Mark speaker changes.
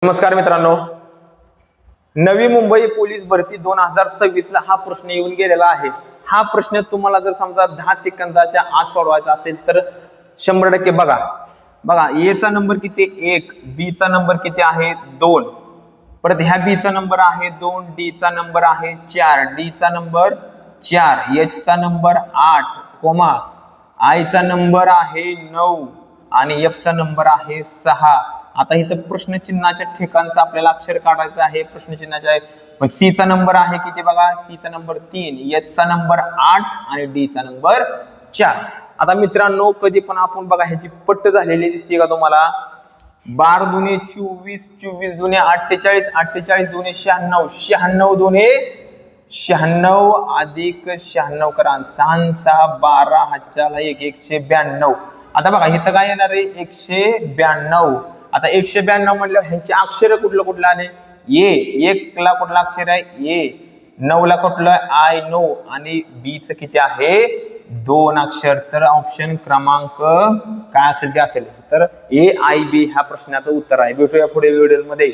Speaker 1: नमस्कार मित्रांनो, नवी मुंबई पोलीस भरती 2026 ला हा प्रश्न येऊन गेलेला आहे। हा प्रश्न तुम्हाला जर समजा 10 सेकंदाच्या आत सोडवायचा असेल तर 100% बघा ए चा नंबर किती 1, बी चा नंबर किती आहे 2, परत ह्या बी चा नंबर आहे 2, डी चा नंबर आहे 4, डी चा नंबर 4, एच चा नंबर 8, आय चा नंबर आहे 9 आणि एफ चा नंबर आहे 6। आता इथं प्रश्न चिन्हाच्या ठिकाणचं आपल्याला अक्षर काढायचं आहे। प्रश्न चिन्हाच्या आहे पण सी चा नंबर आहे किती बघा, सी चा नंबर 3, एच चा नंबर 8 आणि डी चा नंबर 4। आता मित्रांनो कधी पण आपण बघा ह्याची पट्ट झालेली दिसते का तुम्हाला, 12 दुने 24, 24 दुने 48, 48 दुने 96, 96 दुने 96 अधिक 96 करा, 6 6 12 हातच्याला 1, 192। आता बघा इथं काय येणार आहे 192। आता 192 म्हटल्यावर ह्यांचे अक्षर कुठलं आले, ए 1 ला कुठला अक्षर आहे ए, 9 ला कुठलं आय 9 आणि बी च किती आहे 2 अक्षर। तर ऑप्शन क्रमांक काय असेल ते असेल, तर ए आय बी ह्या प्रश्नाचं उत्तर आहे। भेटूया पुढे व्हिडिओ मध्ये।